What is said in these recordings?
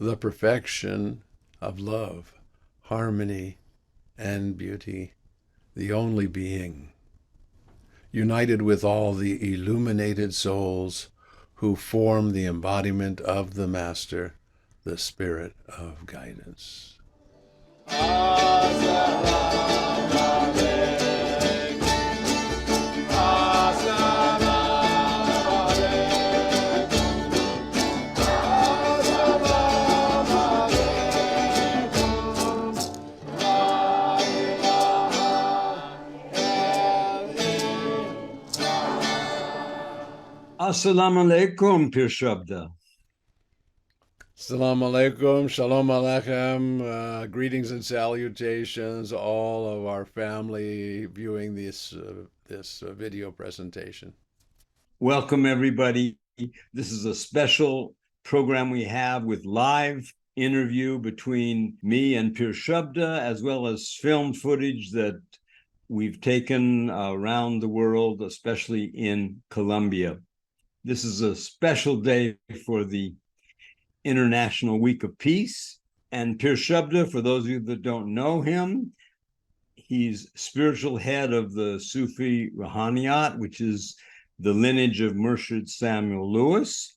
the perfection of love, harmony, and beauty, the only being, united with all the illuminated souls who form the embodiment of the Master, the Spirit of Guidance. Assalamu alaikum, Pir Shabda. Assalamu alaikum, shalom aleichem, greetings and salutations, all of our family viewing this video presentation. Welcome, everybody. This is a special program we have with live interview between me and Pir Shabda, as well as film footage that we've taken around the world, especially in Colombia. This is a special day for the International Week of Peace. And Pir Shabda, for those of you that don't know him, he's spiritual head of the Sufi Ruhaniat, which is the lineage of Murshid Samuel Lewis.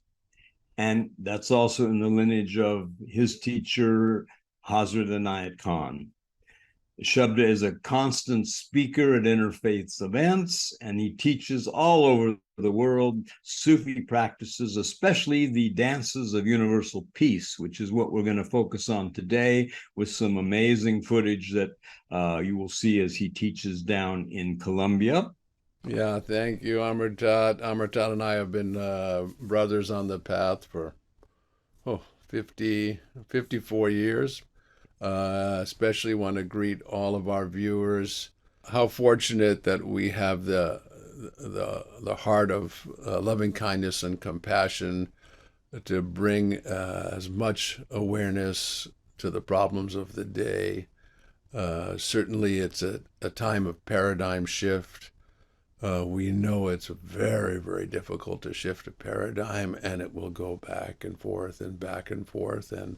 And that's also in the lineage of his teacher, Hazrat Amertat Cohn. Shabda is a constant speaker at interfaith events, and he teaches all over the world Sufi practices, especially the dances of universal peace, which is what we're going to focus on today, with some amazing footage that you will see as he teaches down in Colombia. Yeah, thank you, Amertat. Amertat and I have been brothers on the path for 54 years. Especially want to greet all of our viewers. How fortunate that we have the heart of loving kindness and compassion to bring as much awareness to the problems of the day. Certainly it's a time of paradigm shift. We know it's very, very difficult to shift a paradigm, and it will go back and forth and back and forth. And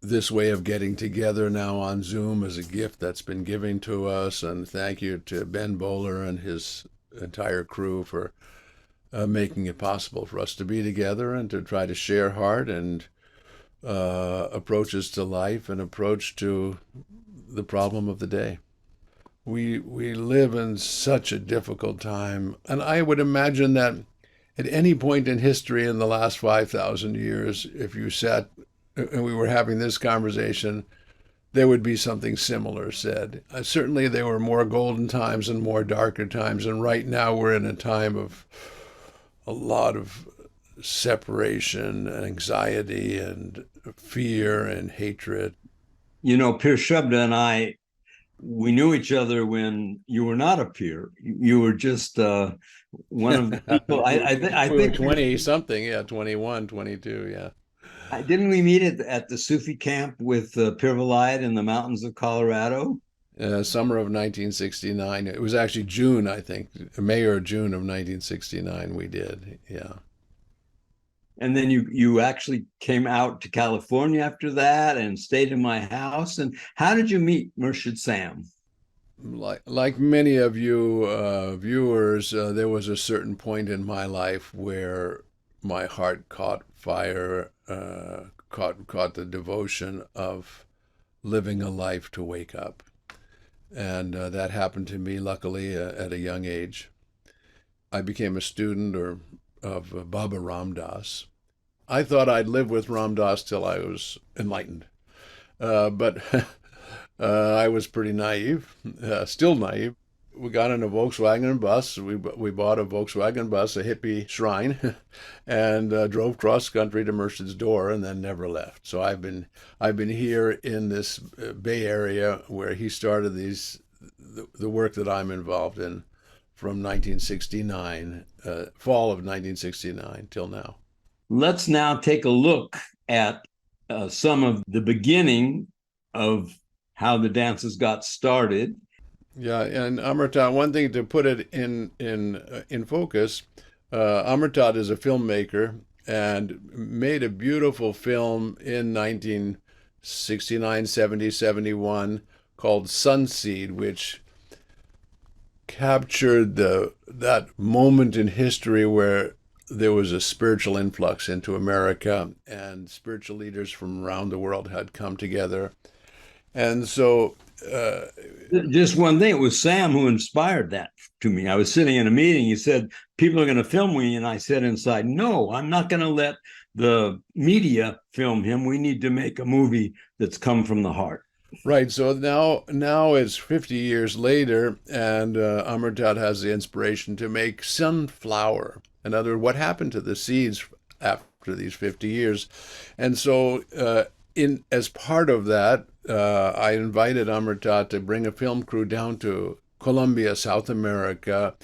this way of getting together now on Zoom is a gift that's been given to us, and thank you to Ben Bowler and his entire crew for making it possible for us to be together and to try to share heart and approaches to life and approach to the problem of the day. We live in such a difficult time, and I would imagine that at any point in history in the last 5,000 years, if you sat and we were having this conversation, there would be something similar said. Certainly there were more golden times and more darker times, and right now we're in a time of a lot of separation, anxiety, and fear and hatred. You know, Pir Shabda and I, we knew each other when you were not a peer. You were just one of the people. I we think were 20-something, yeah, 21, 22, yeah. Didn't we meet at the Sufi camp with Pir Vilayat in the mountains of Colorado? Summer of 1969. It was actually June, I think, May or June of 1969 we did, yeah. And then you actually came out to California after that and stayed in my house. And how did you meet Murshid Sam? Like many of you viewers, there was a certain point in my life where my heart caught fire, caught the devotion of living a life to wake up. And that happened to me, luckily, at a young age. I became a student of Baba Ram Dass. I thought I'd live with Ram Dass till I was enlightened. But I was pretty naive, still naive. We got in a Volkswagen bus. We bought a Volkswagen bus, a hippie shrine, and drove cross country to Murshid's door, and then never left. So I've been here in this Bay Area where he started the work that I'm involved in from 1969, fall of 1969 till now. Let's now take a look at some of the beginning of how the dances got started. Yeah, and Amertat, one thing to put it in focus, Amertat is a filmmaker, and made a beautiful film in 1969, 70, 71 called SunSeed, which captured that moment in history where there was a spiritual influx into America and spiritual leaders from around the world had come together. And so uh, Just one thing, it was Sam who inspired that to me. I was sitting in a meeting. He said, "People are going to film me." And I said inside, "No, I'm not going to let the media film him. We need to make a movie that's come from the heart." right, so now it's 50 years later, and Amertat has the inspiration to make Sunflower. In other words, what happened to the seeds after these 50 years? And so, in as part of that, I invited Amertat to bring a film crew down to Colombia, South America,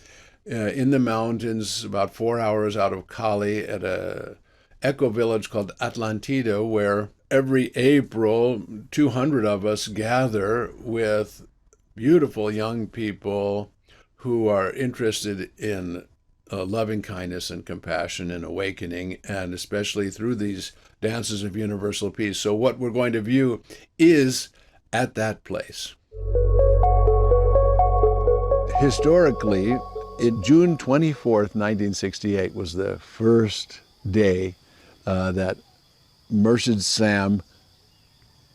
in the mountains, about 4 hours out of Cali, at a eco village called Atlantida, where every April 200 of us gather with beautiful young people who are interested in loving kindness and compassion and awakening, and especially through these dances of universal peace. So, what we're going to view is at that place. Historically, June 24th, 1968 was the first day that Murshid Sam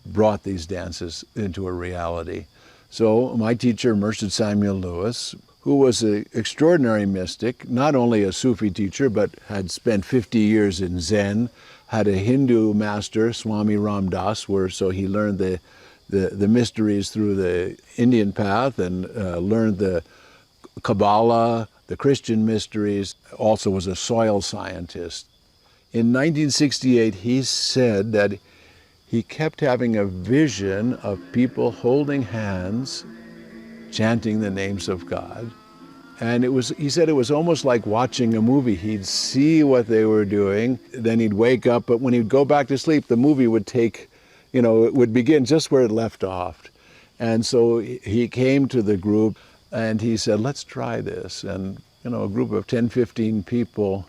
brought these dances into a reality. So my teacher, Murshid Samuel Lewis, who was an extraordinary mystic, not only a Sufi teacher, but had spent 50 years in Zen, had a Hindu master, Swami Ram Das, so he learned the mysteries through the Indian path and learned the Kabbalah, the Christian mysteries, also was a soil scientist. In 1968, he said that he kept having a vision of people holding hands, chanting the names of God. And he said it was almost like watching a movie. He'd see what they were doing, then he'd wake up, but when he'd go back to sleep, the movie would it would begin just where it left off. And so he came to the group and he said, let's try this. And, a group of 10, 15 people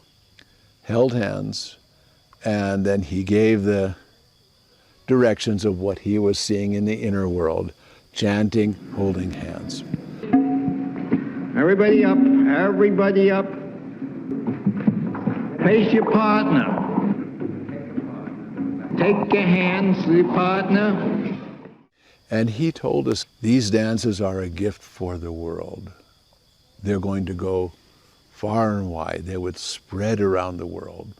held hands, and then he gave the directions of what he was seeing in the inner world, chanting, holding hands. Everybody up, everybody up. Face your partner. Take your hands to the partner. And he told us these dances are a gift for the world. They're going to go far and wide. They would spread around the world.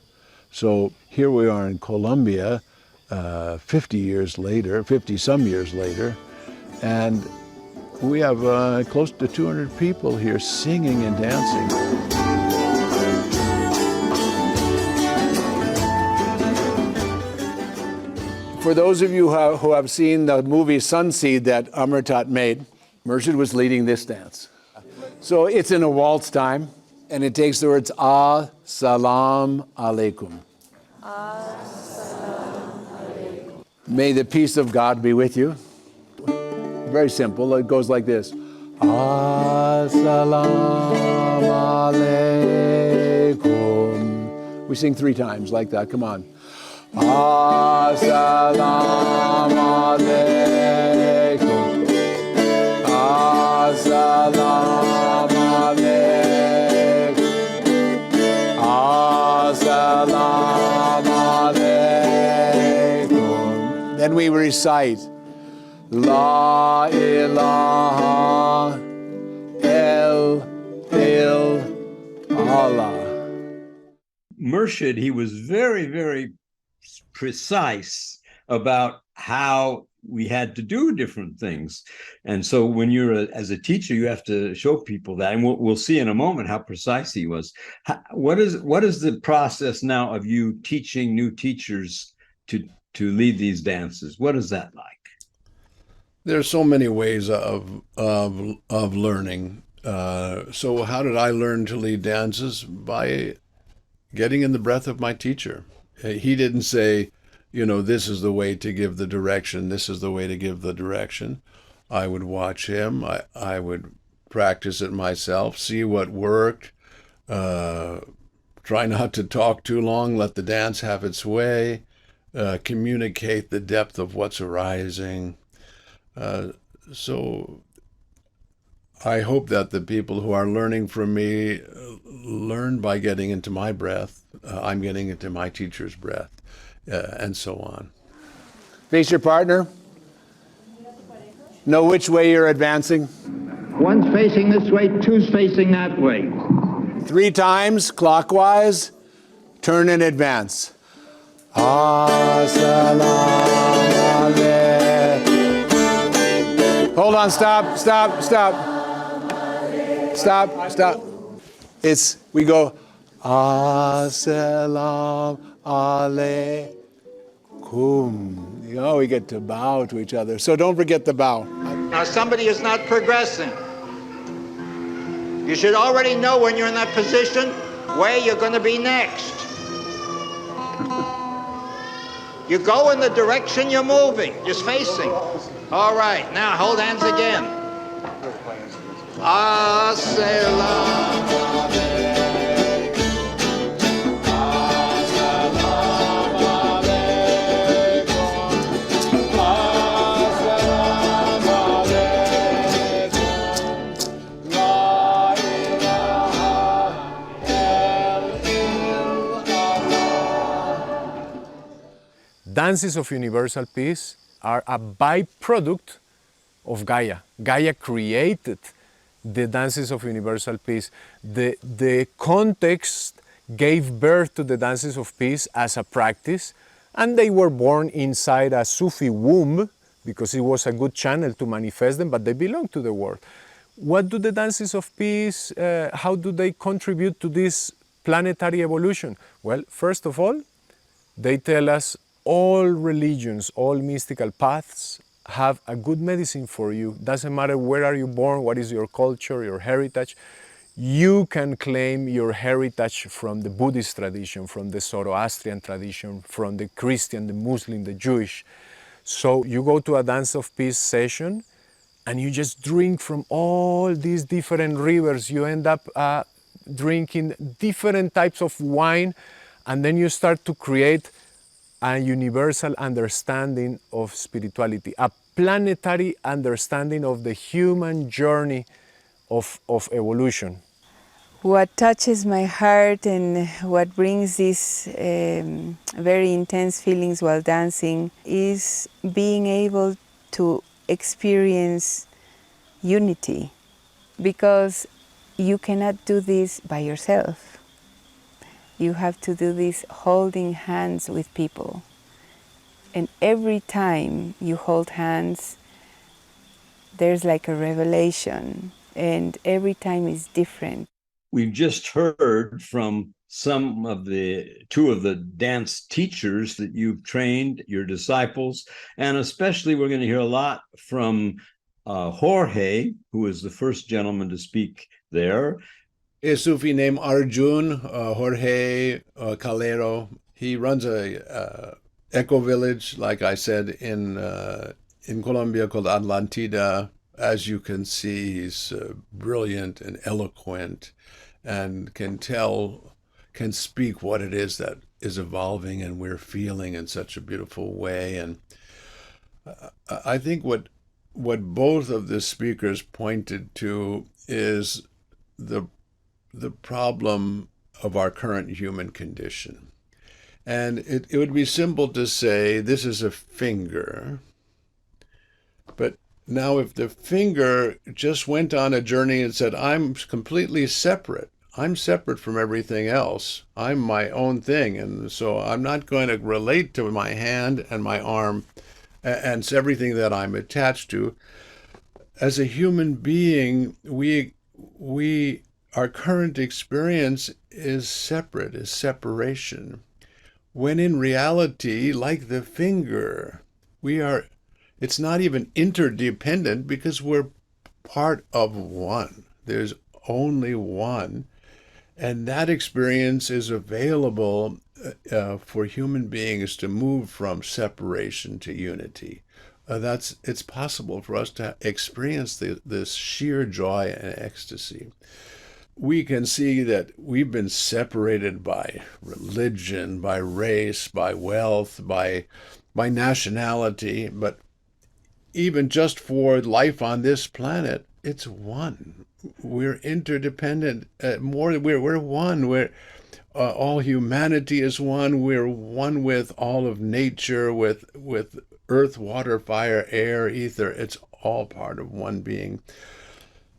So here we are in Colombia, 50 some years later, and we have close to 200 people here singing and dancing. For those of you who have seen the movie SunSeed that Amertat made, Murshid was leading this dance. So it's in a waltz time, and it takes the words As-salam alaikum. May the peace of God be with you. Very simple. It goes like this. As-salam alaikum. We sing 3 times like that. Come on. As-salam alaikum. As-salam alaikum. As-salam alaikum. Then we recite La ilaha Allah. Murshid, he was very, very precise about how we had to do different things. And so when as a teacher, you have to show people that. And we'll see in a moment how precise he was. What is the process now of you teaching new teachers to lead these dances? What is that like? There's so many ways of learning. So how did I learn to lead dances? By getting in the breath of my teacher. He didn't say, this is the way to give the direction, this is the way to give the direction. I would watch him. I would practice it myself, see what worked, try not to talk too long, let the dance have its way, communicate the depth of what's arising. So I hope that the people who are learning from me learn by getting into my breath. I'm getting into my teacher's breath, and so on. Face your partner. Know which way you're advancing. One's facing this way, two's facing that way. 3 times clockwise. Turn and advance. As-salamu alaykum. Hold on, stop. We go, As-salamu alaykum. We get to bow to each other. So don't forget the bow. Now somebody is not progressing. You should already know when you're in that position where you're going to be next. You go in the direction you're moving, just facing. All right, now hold hands again. As-salamu Dances of universal peace are a byproduct of Gaia. Gaia created the dances of universal peace. The context gave birth to the dances of peace as a practice, and they were born inside a Sufi womb because it was a good channel to manifest them, but they belong to the world. What do the dances of peace, how do they contribute to this planetary evolution? Well, first of all, they tell us all religions, all mystical paths have a good medicine for you. Doesn't matter where are you born, what is your culture, your heritage. You can claim your heritage from the Buddhist tradition, from the Zoroastrian tradition, from the Christian, the Muslim, the Jewish. So you go to a dance of peace session and you just drink from all these different rivers. You end up drinking different types of wine, and then you start to create a universal understanding of spirituality, a planetary understanding of the human journey of evolution. What touches my heart and what brings these very intense feelings while dancing is being able to experience unity, because you cannot do this by yourself. You have to do this holding hands with people. And every time you hold hands, there's like a revelation, and every time is different. We've just heard from two of the dance teachers that you've trained, your disciples, and especially we're going to hear a lot from Jorge, who is the first gentleman to speak there. A Sufi named Arjun, Jorge Calero. He runs a eco village, like I said, in Colombia called Atlantida. As you can see, he's brilliant and eloquent, and can speak what it is that is evolving and we're feeling in such a beautiful way. And I think what both of the speakers pointed to is the problem of our current human condition. And it would be simple to say, this is a finger. But now if the finger just went on a journey and said, I'm completely separate, I'm separate from everything else, I'm my own thing, and so I'm not going to relate to my hand and my arm and everything that I'm attached to. As a human being, our current experience is separate, is separation. When in reality, like the finger, it's not even interdependent because we're part of one. There's only one. And that experience is available for human beings to move from separation to unity. It's possible for us to experience this sheer joy and ecstasy. we can see that we've been separated by religion, by race, by wealth, by nationality, but even just for life on this planet, it's one. We're interdependent. We're one. We're all humanity is one. We're one with all of nature, with earth, water, fire, air, ether. It's all part of one being.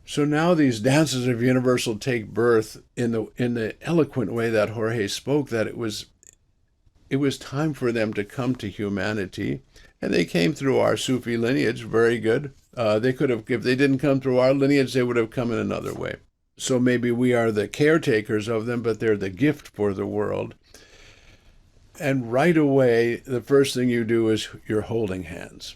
So now these dances of universal take birth in the eloquent way that Jorge spoke. That it was time for them to come to humanity, and they came through our Sufi lineage. Very good. They could have, if they didn't come through our lineage, they would have come in another way. So maybe we are the caretakers of them, but they're the gift for the world. And right away, the first thing you do is you're holding hands.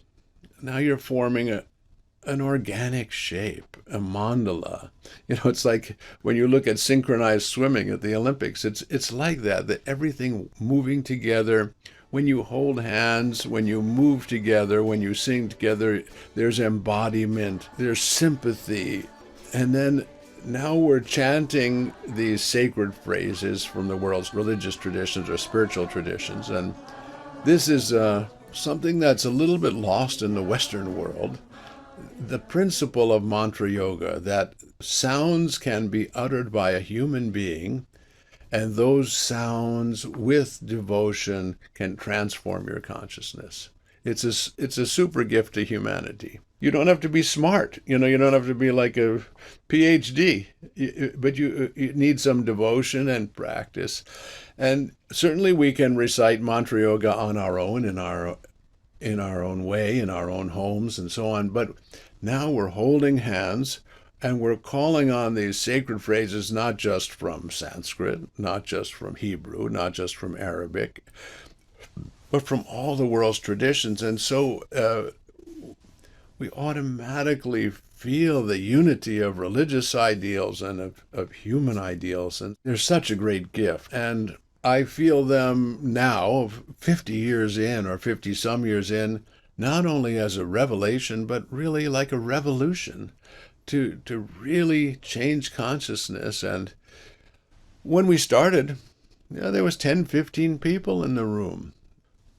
Now you're forming an organic shape, a mandala. You know, it's like when you look at synchronized swimming at the Olympics, it's like that everything moving together. When you hold hands, when you move together, when you sing together, there's embodiment, there's sympathy. And then now we're chanting these sacred phrases from the world's religious traditions or spiritual traditions. And this is something that's a little bit lost in the Western world. The principle of mantra yoga, that sounds can be uttered by a human being, and those sounds with devotion can transform your consciousness. It's a super gift to humanity. You don't have to be smart, you don't have to be like a PhD, but you need some devotion and practice. And certainly we can recite mantra yoga on our own, in our own way, in our own homes and so on. But now we're holding hands and we're calling on these sacred phrases, not just from Sanskrit, not just from Hebrew, not just from Arabic, but from all the world's traditions. And so we automatically feel the unity of religious ideals and of human ideals. And they're such a great gift. And I feel them now, 50 years in or 50 some years in, not only as a revelation, but really like a revolution to really change consciousness. And when we started, there was 10, 15 people in the room.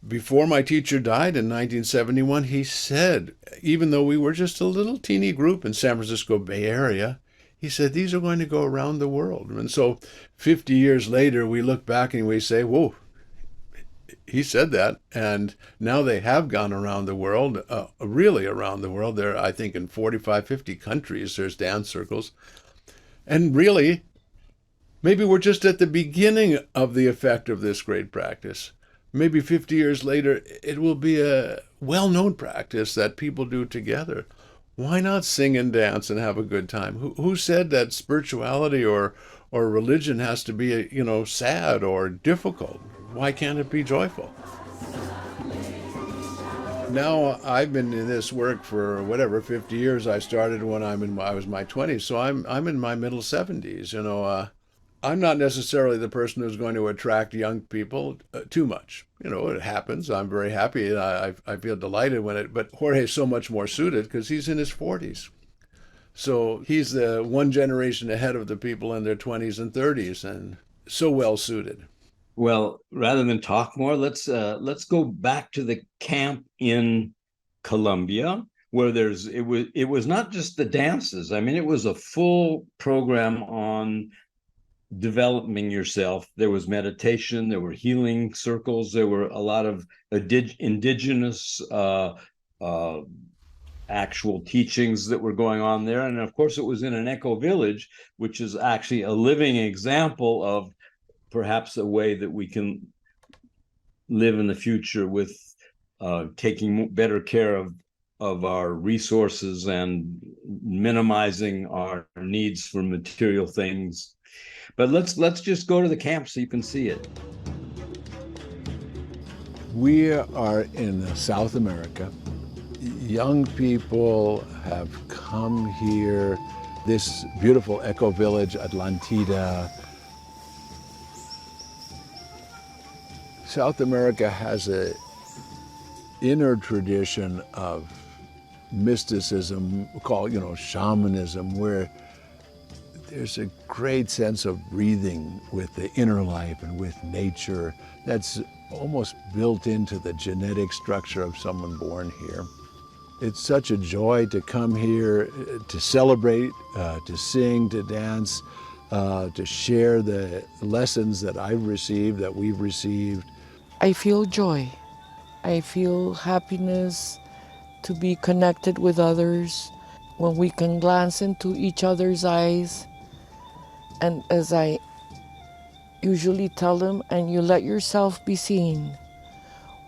Before my teacher died in 1971, he said, even though we were just a little teeny group in San Francisco Bay Area, he said, these are going to go around the world. And so 50 years later, we look back and we say, whoa, he said that. And now they have gone around the world, really around the world. They're, I think, in 45, 50 countries, there's dance circles. And really, maybe we're just at the beginning of the effect of this great practice. Maybe 50 years later, it will be a well-known practice that people do together. Why not sing and dance and have a good time? Who said that spirituality or religion has to be, sad or difficult? Why can't it be joyful? Now I've been in this work for 50 years. I started when I was in my 20s, so I'm in my middle 70s. I'm not necessarily the person who's going to attract young people too much. It happens. I'm very happy. I feel delighted but Jorge's so much more suited because he's in his 40s. So he's the one generation ahead of the people in their 20s and 30s, and so well suited. Well, rather than talk more, let's go back to the camp in Colombia, where it was not just the dances. I mean, it was a full program on developing yourself. There was meditation, there were healing circles, there were a lot of indigenous actual teachings that were going on there. And of course, it was in an eco village, which is actually a living example of perhaps a way that we can live in the future with taking better care of our resources and minimizing our needs for material things. But let's just go to the camp so you can see it. We are in South America. Young people have come here, this beautiful eco village, Atlantida. South America has an inner tradition of mysticism called, shamanism, where There's a great sense of breathing with the inner life and with nature that's almost built into the genetic structure of someone born here. It's such a joy to come here to celebrate, to sing, to dance, to share the lessons that I've received, that we've received. I feel joy. I feel happiness to be connected with others when we can glance into each other's eyes. And as I usually tell them, and you let yourself be seen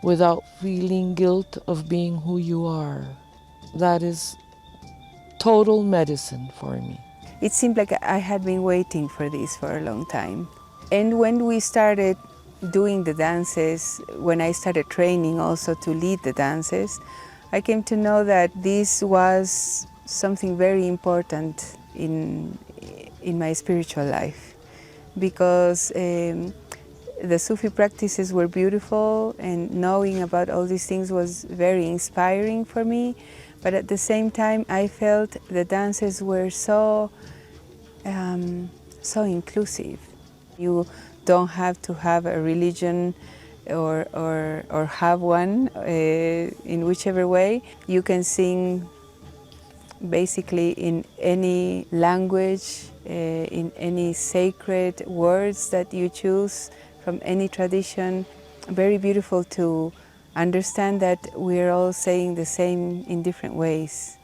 without feeling guilt of being who you are. That is total medicine for me. It seemed like I had been waiting for this for a long time. And when we started doing the dances, when I started training also to lead the dances, I came to know that this was something very important in my spiritual life, because the Sufi practices were beautiful, and knowing about all these things was very inspiring for me. But at the same time, I felt the dances were so inclusive. You don't have to have a religion or have one in whichever way. You can sing basically in any language, in any sacred words that you choose from any tradition. Very beautiful to understand that we're all saying the same in different ways.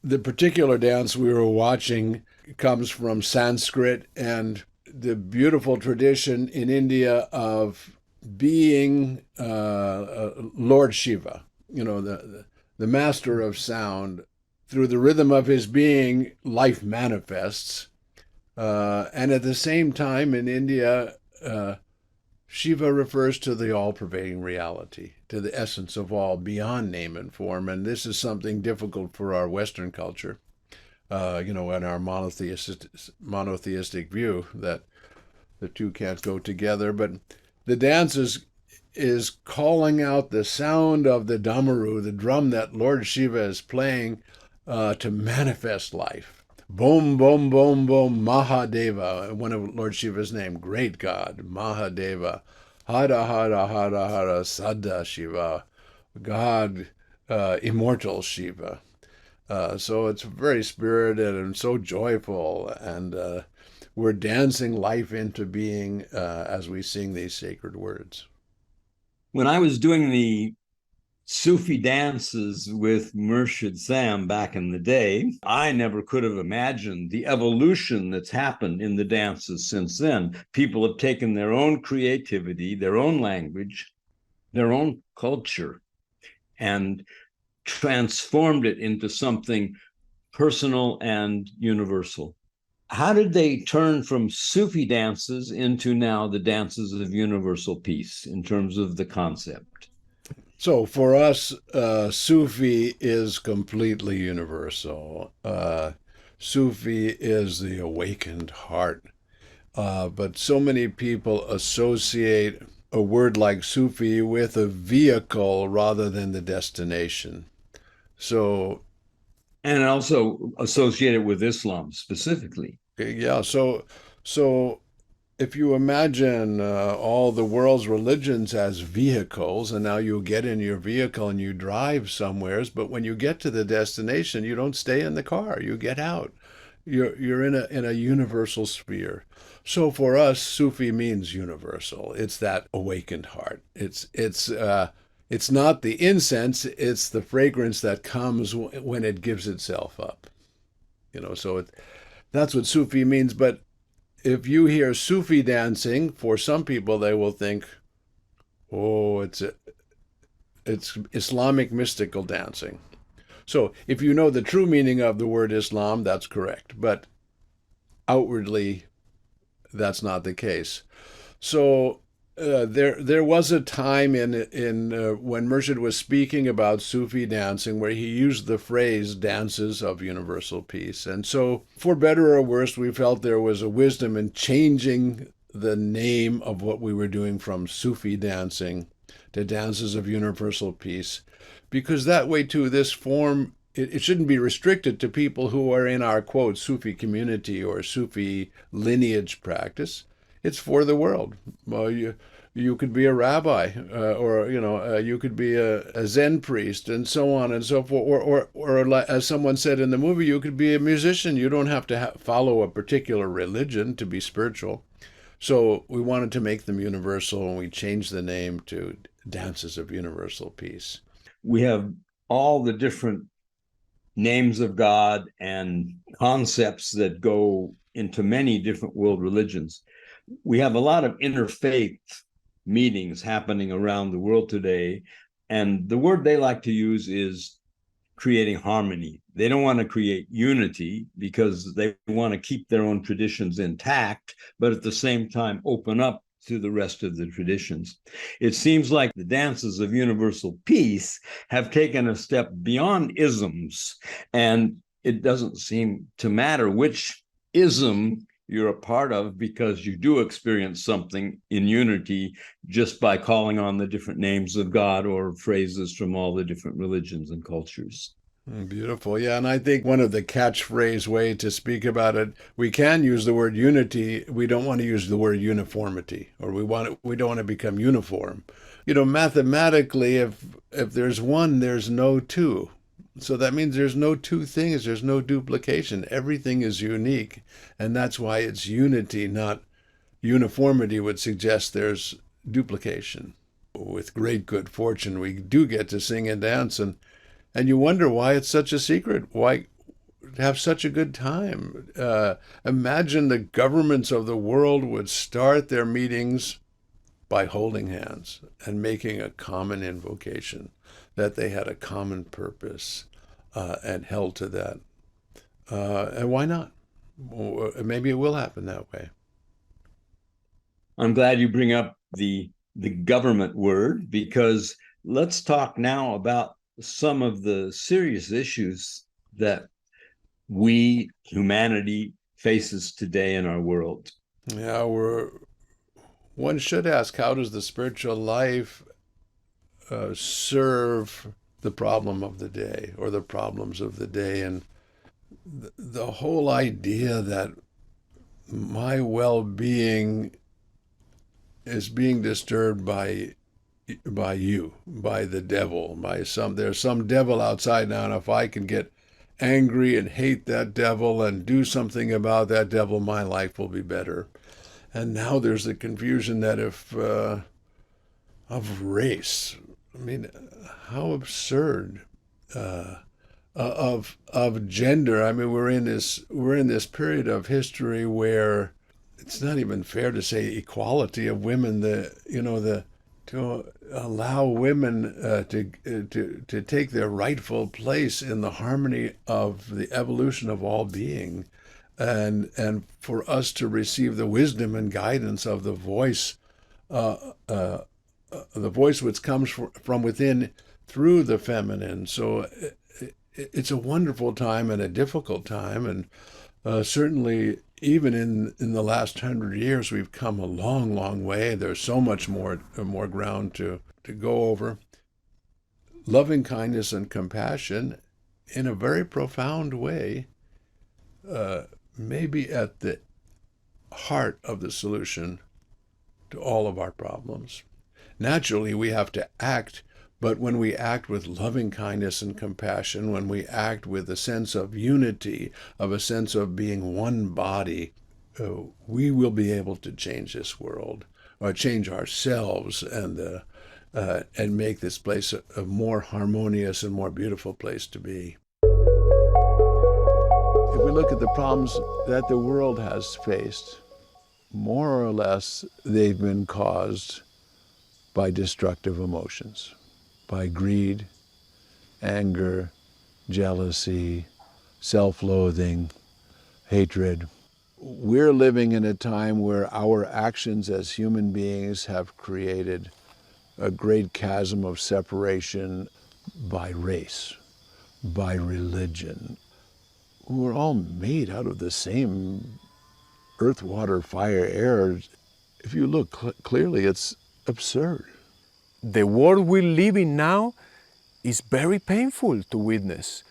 The particular dance we were watching comes from Sanskrit and the beautiful tradition in India of being Lord Shiva, the master of sound. Through the rhythm of his being, life manifests. And at the same time, in India, Shiva refers to the all-pervading reality, to the essence of all, beyond name and form. And this is something difficult for our Western culture, in our monotheistic view, that the two can't go together. But the dance is calling out the sound of the damaru, the drum that Lord Shiva is playing to manifest life. Boom, boom, boom, boom, Mahadeva, one of Lord Shiva's name, great God, Mahadeva. Hara, hara, hara, hara, Sada Shiva, God, immortal Shiva. So it's very spirited and so joyful, and we're dancing life into being as we sing these sacred words. When I was doing the Sufi dances with Murshid Sam back in the day, I never could have imagined the evolution that's happened in the dances since then. People have taken their own creativity, their own language, their own culture, and transformed it into something personal and universal. How did they turn from Sufi dances into now the dances of universal peace in terms of the concept? So for us, Sufi is completely universal. Sufi is the awakened heart. But so many people associate a word like Sufi with a vehicle rather than the destination. So, And also associated with Islam specifically. yeah, so if you imagine all the world's religions as vehicles, and now you get in your vehicle and you drive somewheres, but when you get to the destination, you don't stay in the car. You get out. You're in a universal sphere. So for us, Sufi means universal. It's that awakened heart. It's not the incense. It's the fragrance that comes when it gives itself up. That's what Sufi means. But if you hear Sufi dancing, for some people they will think, oh, it's Islamic mystical dancing. So if you know the true meaning of the word Islam, that's correct. But outwardly, that's not the case. So there was a time in when Murshid was speaking about Sufi dancing where he used the phrase "dances of universal peace," and so for better or worse, we felt there was a wisdom in changing the name of what we were doing from Sufi dancing to dances of universal peace, because that way too, this form it shouldn't be restricted to people who are in our quote Sufi community or Sufi lineage practice. It's for the world. You could be a rabbi, or you could be a Zen priest, and so on and so forth. Or as someone said in the movie, you could be a musician. You don't have to follow a particular religion to be spiritual. So we wanted to make them universal, and we changed the name to Dances of Universal Peace. We have all the different names of God and concepts that go into many different world religions. We have a lot of interfaith meetings happening around the world today, and the word they like to use is creating harmony. They don't want to create unity because they want to keep their own traditions intact, but at the same time open up to the rest of the traditions. It seems like the dances of universal peace have taken a step beyond isms, and it doesn't seem to matter which ism you're a part of, because you do experience something in unity just by calling on the different names of God or phrases from all the different religions and cultures. Beautiful. Yeah, and I think one of the catchphrase way to speak about it, we can use the word unity. We don't want to use the word uniformity, or we don't want to become uniform. Mathematically, if there's one, there's no two. So that means there's no two things, there's no duplication. Everything is unique, and that's why it's unity, not uniformity would suggest there's duplication. With great good fortune, we do get to sing and dance, and you wonder why it's such a secret. Why have such a good time? Imagine the governments of the world would start their meetings by holding hands and making a common invocation, that they had a common purpose and held to that. And why not? Maybe it will happen that way. I'm glad you bring up the government word, because let's talk now about some of the serious issues that humanity faces today in our world. Yeah, one should ask, how does the spiritual life serve the problem of the day or the problems of the day? And the whole idea that my well-being is being disturbed by you, by the devil, there's some devil outside now, and if I can get angry and hate that devil and do something about that devil, my life will be better. And now there's the confusion that of race. I mean, how absurd. Of gender. I mean, we're in this period of history where it's not even fair to say equality of women. To allow women to take their rightful place in the harmony of the evolution of all being, and for us to receive the wisdom and guidance of the voice the voice which comes from within through the feminine. So it's a wonderful time and a difficult time, and certainly even in the last 100 years, we've come a long, long way. There's so much more ground to go over. Loving kindness and compassion, in a very profound way, may be at the heart of the solution to all of our problems. Naturally, we have to act, but when we act with loving kindness and compassion, when we act with a sense of unity, of a sense of being one body, we will be able to change this world, or change ourselves, and make this place a more harmonious and more beautiful place to be. If we look at the problems that the world has faced, more or less they've been caused by destructive emotions, by greed, anger, jealousy, self-loathing, hatred. We're living in a time where our actions as human beings have created a great chasm of separation by race, by religion. We're all made out of the same earth, water, fire, air. If you look clearly, it's absurd. The world we live in now is very painful to witness.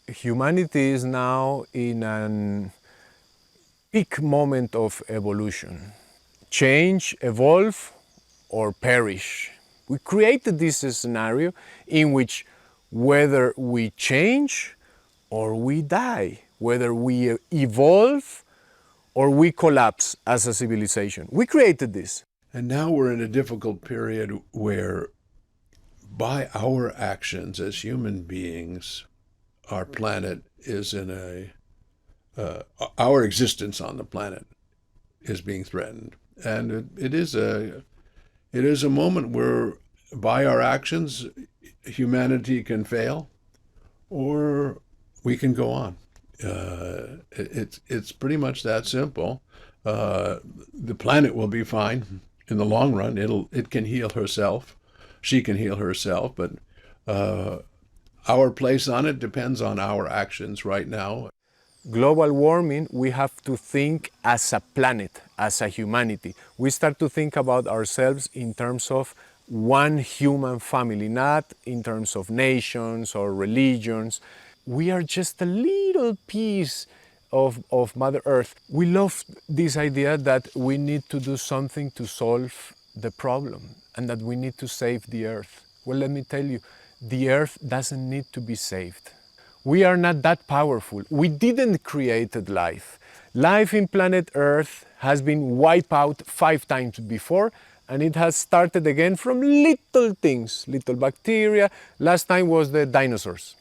Humanity is now in an peak moment of evolution. Change, evolve, or perish. We created this scenario in which whether we change or we die, whether we evolve or we collapse as a civilization. We created this. And now we're in a difficult period where, by our actions as human beings, our planet is in our existence on the planet is being threatened. And it is a moment where, by our actions, humanity can fail, or we can go on. It's pretty much that simple. The planet will be fine in the long run. It can heal herself. She can heal herself, but our place on it depends on our actions right now. Global warming, we have to think as a planet, as a humanity. We start to think about ourselves in terms of one human family, not in terms of nations or religions. We are just a little piece of Mother Earth. We love this idea that we need to do something to solve the problem and that we need to save the Earth. Well, let me tell you, the Earth doesn't need to be saved. We are not that powerful. We didn't create life. Life in planet Earth has been wiped out 5 times before, and it has started again from little things, little bacteria. Last time was the dinosaurs.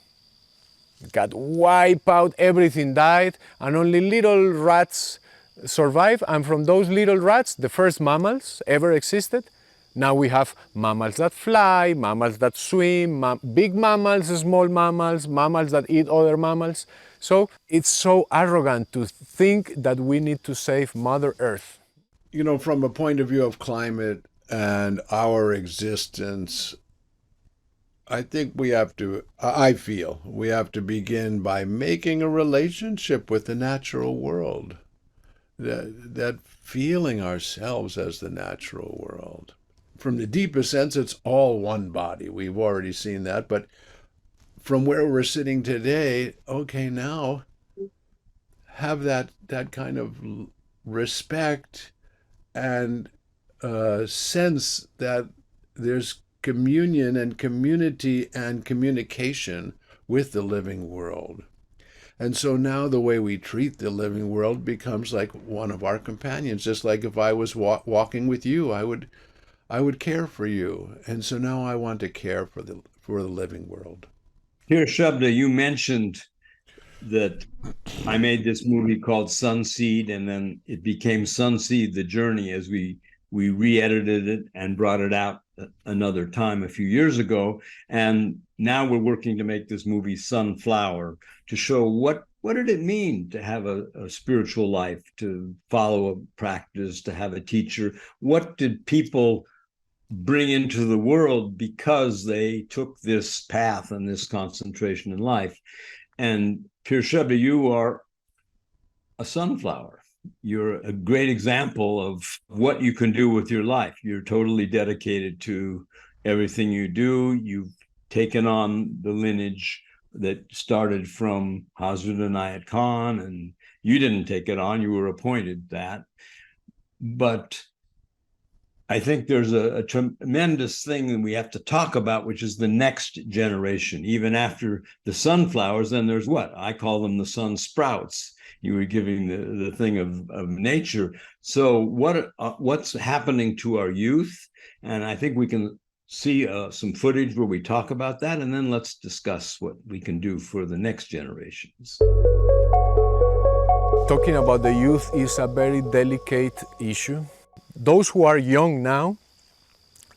It got wiped out, everything died, and only little rats survived. And from those little rats, the first mammals ever existed. Now we have mammals that fly, mammals that swim, big mammals, small mammals, mammals that eat other mammals. So it's so arrogant to think that we need to save Mother Earth. You know, from a point of view of climate and our existence, I think I feel we have to begin by making a relationship with the natural world, that feeling ourselves as the natural world. From the deepest sense, it's all one body. We've already seen that. But from where we're sitting today, okay, now have that kind of respect and sense that there's communion and community and communication with the living world. And so now the way we treat the living world becomes like one of our companions. Just like if I was walking with you, I would care for you. And so now I want to care for the living world. Pir Shabda, you mentioned that I made this movie called SunSeed, and then it became SunSeed The Journey as we re-edited it and brought it out another time a few years ago. And now we're working to make this movie Sunflower, to show what did it mean to have a spiritual life, to follow a practice, to have a teacher. What did people bring into the world because they took this path and this concentration in life. And Pir Shabda, you are a sunflower. You're a great example of what you can do with your life. You're totally dedicated to everything you do. You've taken on the lineage that started from Hazrat Inayat Khan, and you didn't take it on, you were appointed that. But I think there's a tremendous thing that we have to talk about, which is the next generation. Even after the sunflowers, then there's what? I call them the sun sprouts. You were giving the thing of nature. So what's happening to our youth? And I think we can see some footage where we talk about that, and then let's discuss what we can do for the next generations. Talking about the youth is a very delicate issue. Those who are young now,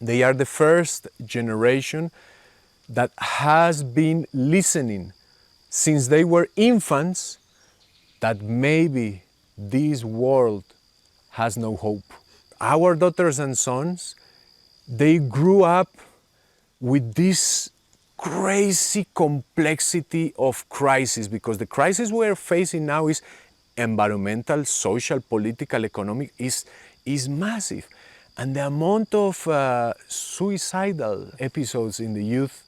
they are the first generation that has been listening since they were infants that maybe this world has no hope. Our daughters and sons, they grew up with this crazy complexity of crisis, because the crisis we're facing now is environmental, social, political, economic, is massive. And the amount of suicidal episodes in the youth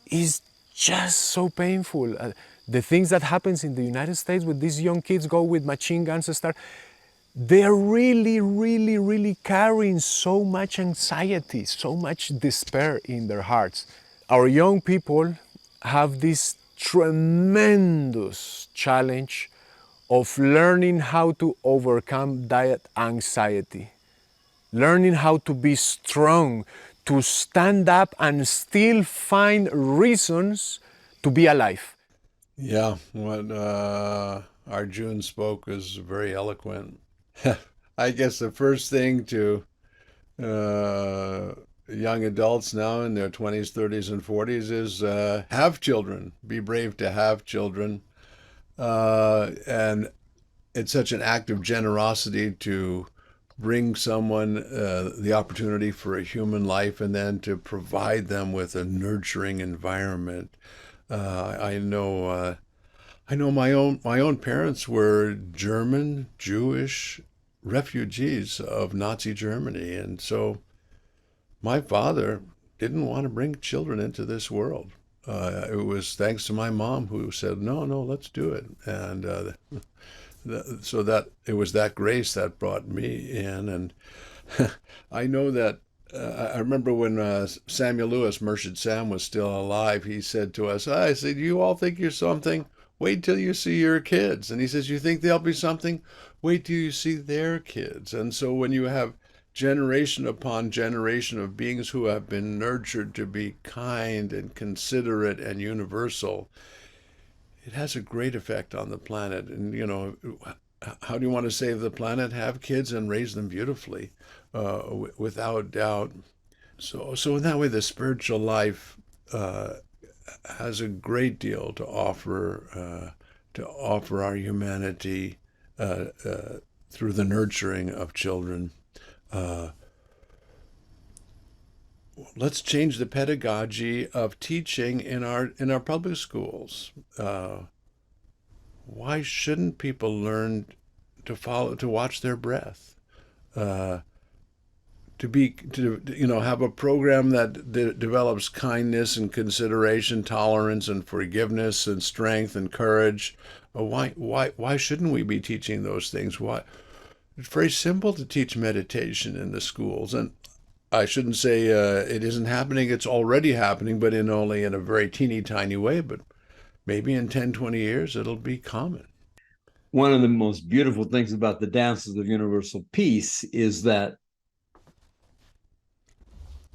is just so painful. The things that happens in the United States with these young kids go with machine guns and start, they're really carrying so much anxiety, so much despair in their hearts. Our young people have this tremendous challenge of learning how to overcome that anxiety, learning how to be strong, to stand up and still find reasons to be alive. Yeah, what Arjun spoke is very eloquent. I guess the first thing to young adults now in their 20s, 30s, and 40s is have children. Be brave to have children. And it's such an act of generosity to bring someone the opportunity for a human life and then to provide them with a nurturing environment. I know my own parents were German, Jewish refugees of Nazi Germany, and so my father didn't want to bring children into this world. It was thanks to my mom who said, "No, no, let's do it," and so that it was that grace that brought me in. And I know that I remember when Samuel Lewis, Murshid Sam, was still alive. He said to us, "I said, you all think you're something. Wait till you see your kids." And he says, "You think they'll be something? Wait till you see their kids." And so when you have generation upon generation of beings who have been nurtured to be kind and considerate and universal, it has a great effect on the planet. And, you know, how do you want to save the planet? Have kids and raise them beautifully, without doubt. So in that way, the spiritual life has a great deal to offer our humanity through the nurturing of children. Let's change the pedagogy of teaching in our public schools. Why shouldn't people learn to watch their breath? To have a program that develops kindness and consideration, tolerance and forgiveness and strength and courage. Why shouldn't we be teaching those things? Why? It's very simple to teach meditation in the schools, and I shouldn't say it isn't happening. It's already happening, but only in a very teeny tiny way. But maybe in 10, 20 years, it'll be common. One of the most beautiful things about the dances of universal peace is that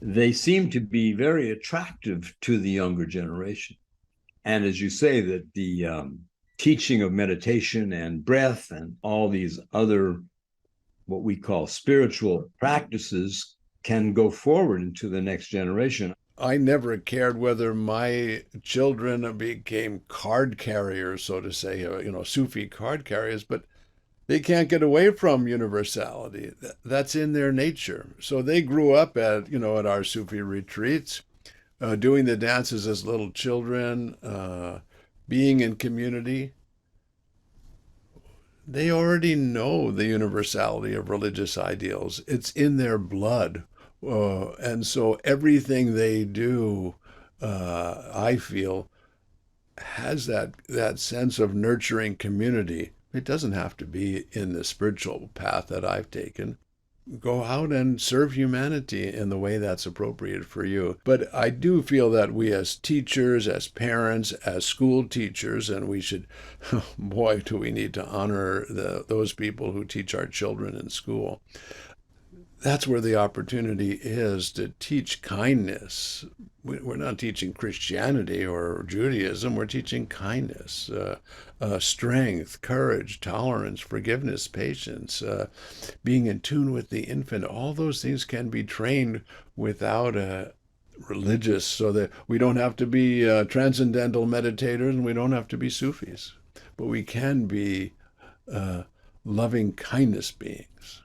they seem to be very attractive to the younger generation. And as you say, that the teaching of meditation and breath and all these other, what we call spiritual practices, can go forward into the next generation. I never cared whether my children became card carriers, so to say, Sufi card carriers, but They can't get away from universality. That's in their nature. So they grew up at our Sufi retreats, doing the dances as little children, being in community. They already know the universality of religious ideals. It's in their blood. And so everything they do, I feel, has that sense of nurturing community. It doesn't have to be in the spiritual path that I've taken. Go out and serve humanity in the way that's appropriate for you. But I do feel that we as teachers, as parents, as school teachers, and we should, boy, do we need to honor those people who teach our children in school. That's where the opportunity is to teach kindness. We're not teaching Christianity or Judaism. We're teaching kindness, strength, courage, tolerance, forgiveness, patience, being in tune with the infinite. All those things can be trained without a religious, so that we don't have to be transcendental meditators and we don't have to be Sufis, but we can be loving kindness beings.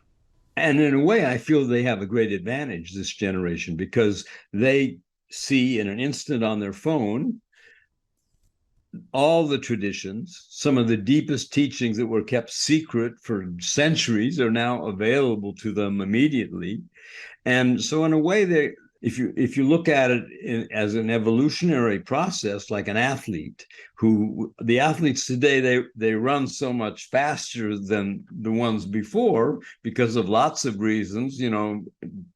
And in a way, I feel they have a great advantage, this generation, because they see in an instant on their phone all the traditions. Some of the deepest teachings that were kept secret for centuries are now available to them immediately. And so in a way, if you look at it as an evolutionary process, like an athlete, the athletes today, they run so much faster than the ones before because of lots of reasons,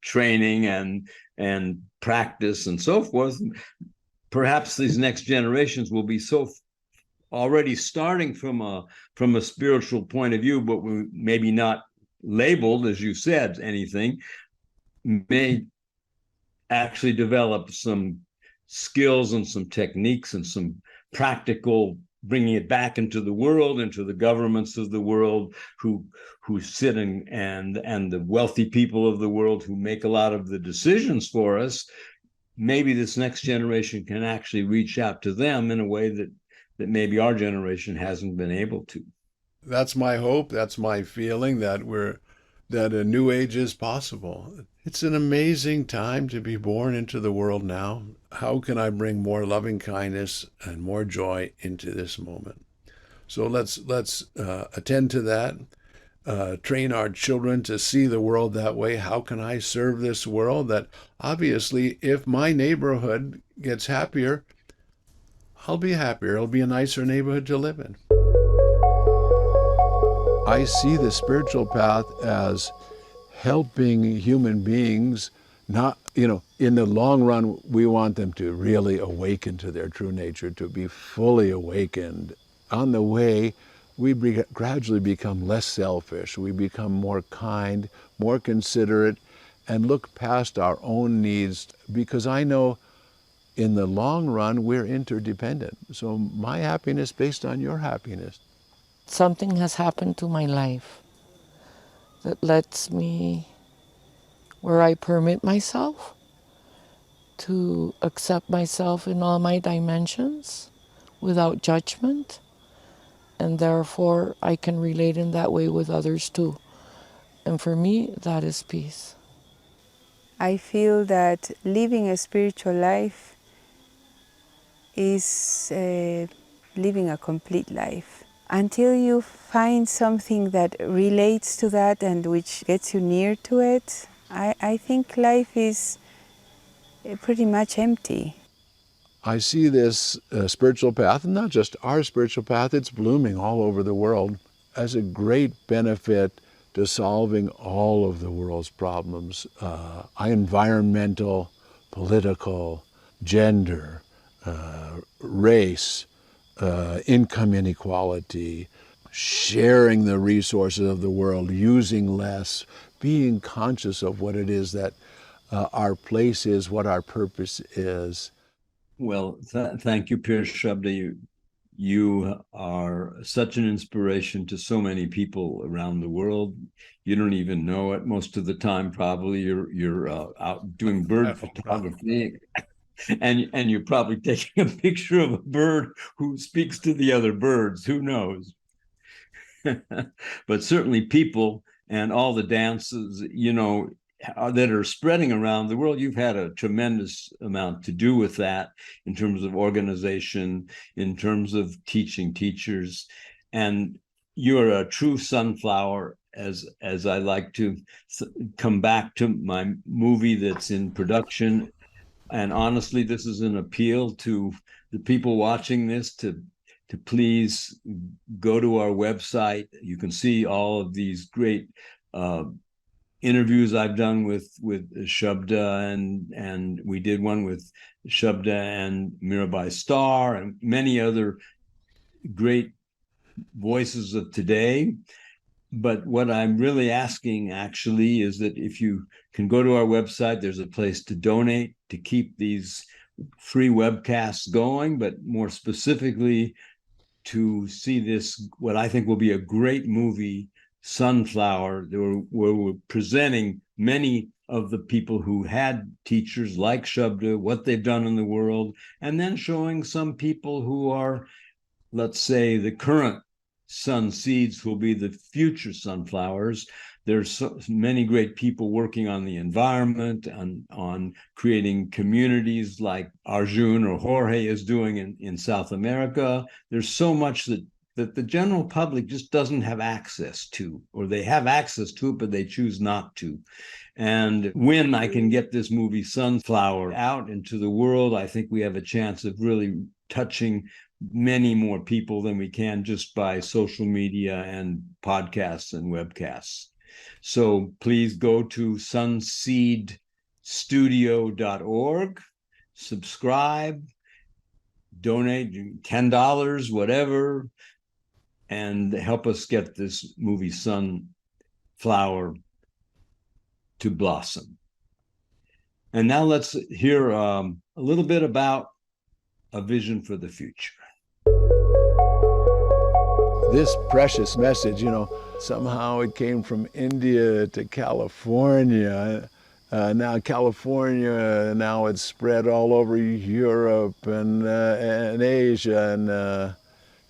training and practice and so forth. Perhaps these next generations will be so already starting from a spiritual point of view, but maybe not labeled, as you said, anything, may actually develop some skills and some techniques and some practical bringing it back into the world, into the governments of the world who sit and the wealthy people of the world who make a lot of the decisions for us. Maybe this next generation can actually reach out to them in a way that maybe our generation hasn't been able to. That's my hope. That's my feeling that a new age is possible. It's an amazing time to be born into the world now. How can I bring more loving kindness and more joy into this moment? So let's attend to that. Train our children to see the world that way. How can I serve this world? That obviously, if my neighborhood gets happier, I'll be happier. It'll be a nicer neighborhood to live in. I see the spiritual path as helping human beings, not, in the long run, we want them to really awaken to their true nature, to be fully awakened. On the way, we gradually become less selfish. We become more kind, more considerate, and look past our own needs, because I know in the long run, we're interdependent. So my happiness based on your happiness. Something has happened to my life that lets me, where I permit myself to accept myself in all my dimensions without judgment, and therefore I can relate in that way with others too. And for me, that is peace. I feel that living a spiritual life is living a complete life. Until you find something that relates to that and which gets you near to it, I think life is pretty much empty. I see this spiritual path, and not just our spiritual path, it's blooming all over the world, as a great benefit to solving all of the world's problems, environmental, political, gender, race, income inequality, sharing the resources of the world, using less, being conscious of what it is that our place is, what our purpose is. Well, thank you, Pir Shabda. You are such an inspiration to so many people around the world. You don't even know it most of the time. Probably you're out doing bird photography, and you're probably taking a picture of a bird who speaks to the other birds. Who knows? but certainly people and all the dances, that are spreading around the world. You've had a tremendous amount to do with that in terms of organization, in terms of teaching teachers, and you're a true sunflower. As I like to come back to my movie that's in production, and honestly, this is an appeal to the people watching this to please go to our website. You can see all of these great interviews I've done with Shabda, and we did one with Shabda and Mirabai Starr and many other great voices of today. But what I'm really asking actually is that if you can go to our website, there's a place to donate to keep these free webcasts going, but more specifically to see this, what I think will be a great movie, Sunflower, where we're presenting many of the people who had teachers like Shabda, what they've done in the world, and then showing some people who are, let's say, the current sun seeds will be the future sunflowers. There's so many great people working on the environment and on creating communities like Arjun or Jorge is doing in South America. There's so much that the general public just doesn't have access to, or they have access to it, but they choose not to. And when I can get this movie Sunflower out into the world, I think we have a chance of really touching many more people than we can just by social media and podcasts and webcasts. So please go to sunseedstudio.org, subscribe, donate $10, whatever, and help us get this movie Sunflower to blossom. And now let's hear a little bit about a vision for the future. This precious message, somehow it came from India to California. Now California, now it's spread all over Europe and Asia,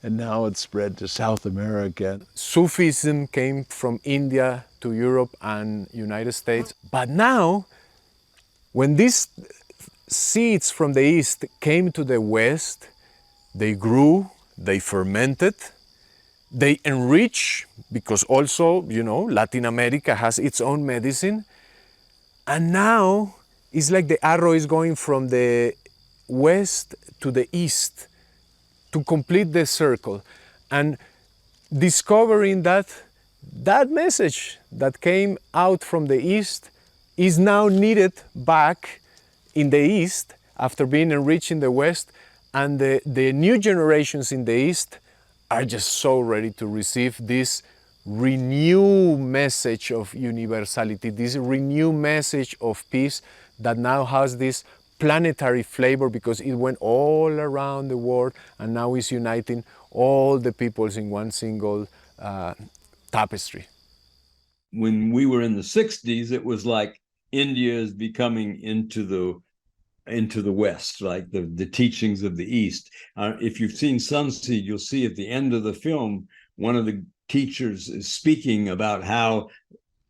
and now it's spread to South America. Sufism came from India to Europe and United States. But now, when these seeds from the East came to the West, they grew, they fermented, they enrich, because also, Latin America has its own medicine. And now it's like the arrow is going from the West to the East to complete the circle. And discovering that message that came out from the East is now needed back in the East after being enriched in the West, and the new generations in the East are just so ready to receive this renewed message of universality, this renewed message of peace that now has this planetary flavor because it went all around the world and now is uniting all the peoples in one single tapestry. When we were in the 60s, it was like India is becoming into the West, like the teachings of the East. If you've seen SunSeed, you'll see at the end of the film, one of the teachers is speaking about how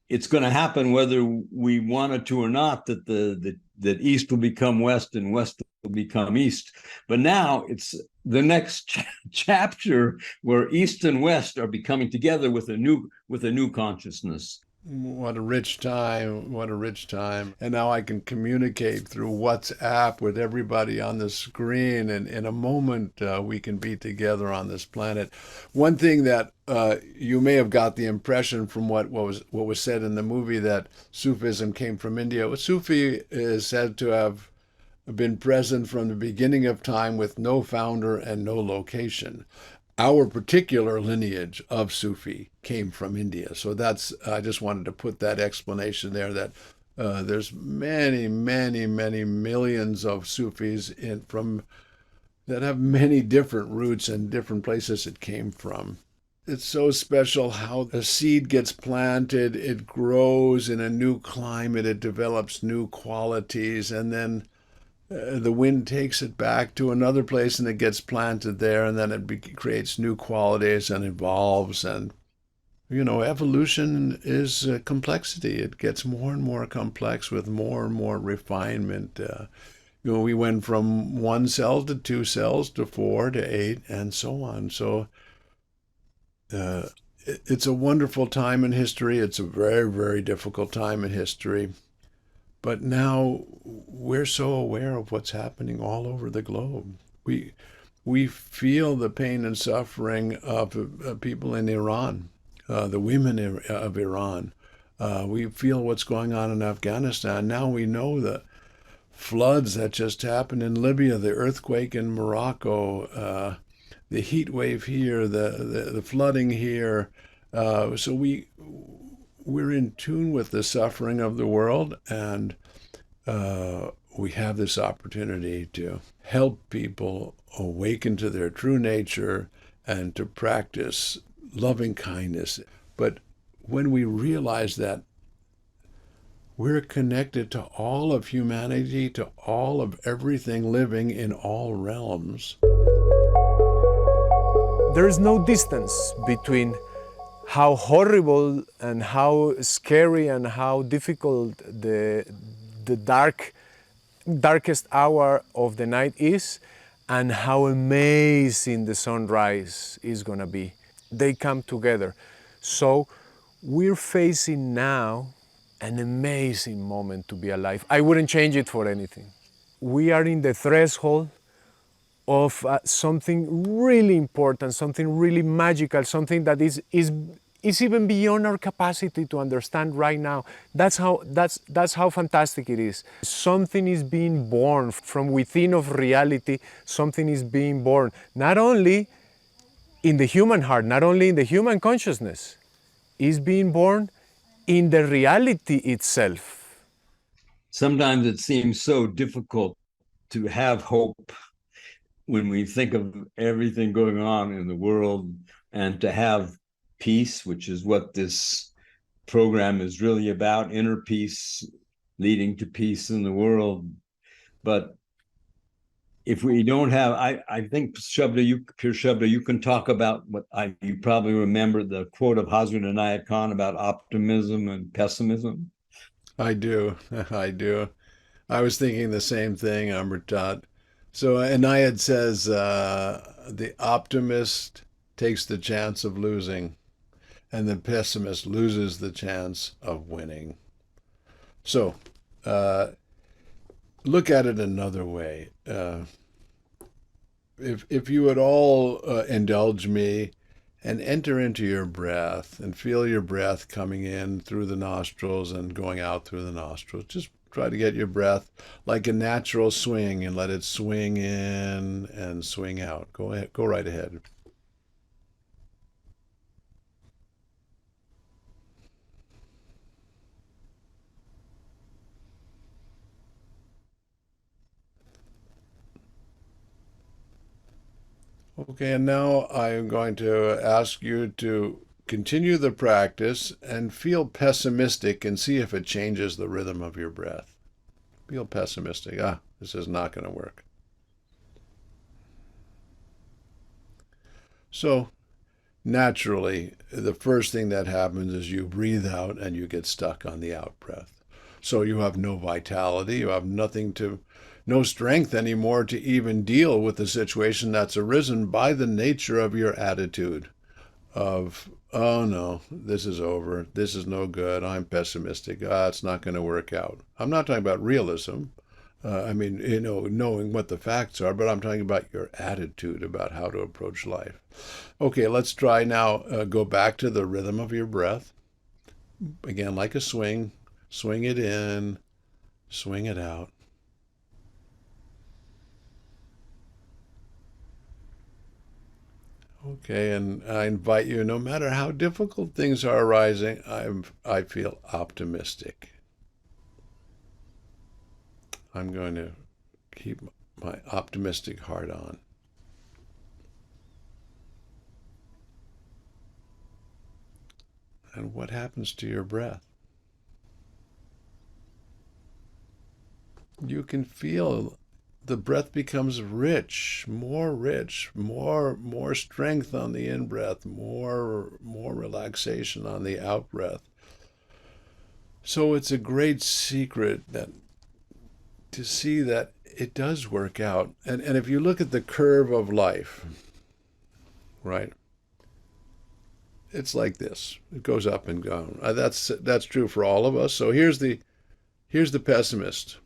it's going to happen whether we want it to or not, that that East will become West and West will become East. But now it's the next chapter where East and West are becoming together with a new consciousness. What a rich time, what a rich time. And now I can communicate through WhatsApp with everybody on the screen, and in a moment we can be together on this planet. One thing that you may have got the impression from what was said in the movie, that Sufism came from India. Sufi is said to have been present from the beginning of time with no founder and no location. Our particular lineage of Sufi came from India. So I just wanted to put that explanation there, that there's many, many, many millions of Sufis that have many different roots and different places it came from. It's so special how a seed gets planted, it grows in a new climate, it develops new qualities, and then the wind takes it back to another place and it gets planted there, and then it creates new qualities and evolves. And Evolution is complexity. It gets more and more complex with more and more refinement. We went from one cell to two cells to four to eight and so on. So uh, it's a wonderful time in history. It's a very, very difficult time in history. But now we're so aware of what's happening all over the globe. We we feel the pain and suffering of people in Iran, the women of Iran. We feel what's going on in Afghanistan. Now we know the floods that just happened in Libya, the earthquake in Morocco, the heat wave here, the flooding here. We're in tune with the suffering of the world, and we have this opportunity to help people awaken to their true nature and to practice loving kindness. But when we realize that we're connected to all of humanity, to all of everything living in all realms, There is no distance between how horrible and how scary and how difficult the darkest hour of the night is, and how amazing the sunrise is going to be. They come together. So we're facing now an amazing moment to be alive. I wouldn't change it for anything. We are in the threshold of something really important, something really magical, something that is even beyond our capacity to understand right now. That's how fantastic it is. Something is being born from within of reality. Something is being born, not only in the human heart, not only in the human consciousness, is being born in the reality itself. Sometimes it seems so difficult to have hope when we think of everything going on in the world, and to have peace, which is what this program is really about, inner peace leading to peace in the world. But if we don't have, I think Pir Shabda, you can talk about you probably remember the quote of Hazrat Inayat Khan about optimism and pessimism. I do. I do. I was thinking the same thing, Amertat. So Inayat says the optimist takes the chance of losing, and the pessimist loses the chance of winning. So uh, look at it another way. If you would all indulge me and enter into your breath and feel your breath coming in through the nostrils and going out through the nostrils. Just try to get your breath like a natural swing and let it swing in and swing out. Go ahead, go right ahead. Okay, and now I'm going to ask you to continue the practice and feel pessimistic and see if it changes the rhythm of your breath. Feel pessimistic. This is not going to work. So, naturally, the first thing that happens is you breathe out and you get stuck on the out breath. So you have no vitality, you have no strength anymore to even deal with the situation that's arisen by the nature of your attitude of, oh no, this is over, this is no good, I'm pessimistic, it's not going to work out. I'm not talking about realism. Knowing what the facts are, but I'm talking about your attitude about how to approach life. Okay, let's try now. Go back to the rhythm of your breath. Again, like a swing. Swing it in, swing it out. Okay, and I invite you, no matter how difficult things are arising, I feel optimistic. I'm going to keep my optimistic heart on. And what happens to your breath? You can feel the breath becomes rich, more strength on the in breath, more relaxation on the out breath. So it's a great secret that to see that it does work out. And if you look at the curve of life, right? It's like this. It goes up and down. That's true for all of us. So here's the pessimist.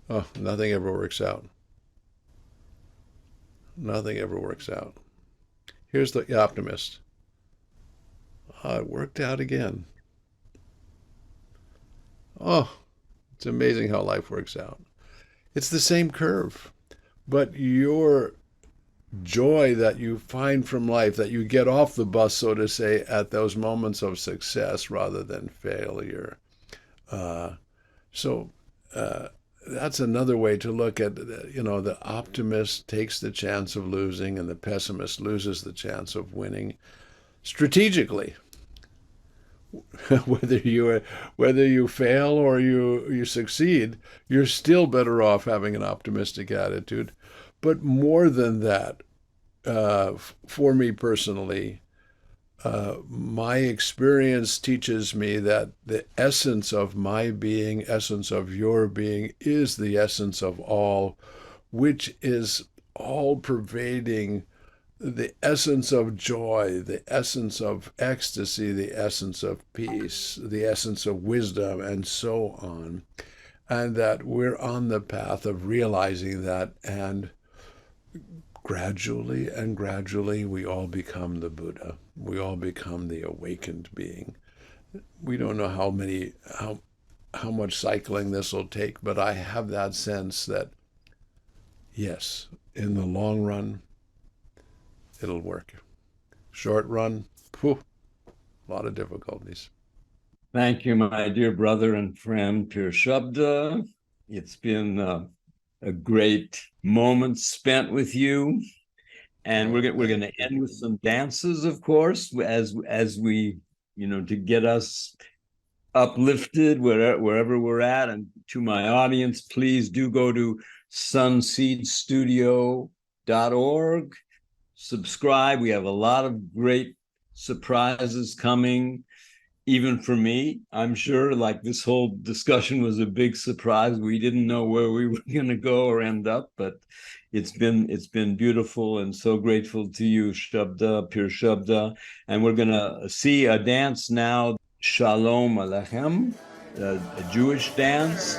Oh, nothing ever works out. Nothing ever works out. Here's the optimist. Oh, it worked out again. Oh, it's amazing how life works out. It's the same curve, but your joy that you find from life, that you get off the bus, so to say, at those moments of success rather than failure. So that's another way to look at, the optimist takes the chance of losing and the pessimist loses the chance of winning strategically. whether you fail or you succeed, you're still better off having an optimistic attitude. But more than that, for me personally, my experience teaches me that the essence of my being, essence of your being, is the essence of all, which is all pervading, the essence of joy, the essence of ecstasy, the essence of peace, the essence of wisdom, and so on. And that we're on the path of realizing that, and gradually we all become the Buddha. We all become the awakened being. We don't know how much cycling this will take, but I have that sense that yes, in the long run, it'll work. Short run, a lot of difficulties. Thank you, my dear brother and friend, Pir Shabda. It's been a great moment spent with you. And we're going to end with some dances, of course, as we, to get us uplifted wherever we're at. And to my audience, please do go to sunseedstudio.org. Subscribe. We have a lot of great surprises coming, even for me. I'm sure, like, this whole discussion was a big surprise. We didn't know where we were going to go or end up, but it's been beautiful, and so grateful to you, Shabda, Pir Shabda. And we're going to see a dance now, Shalom Aleichem, a Jewish dance.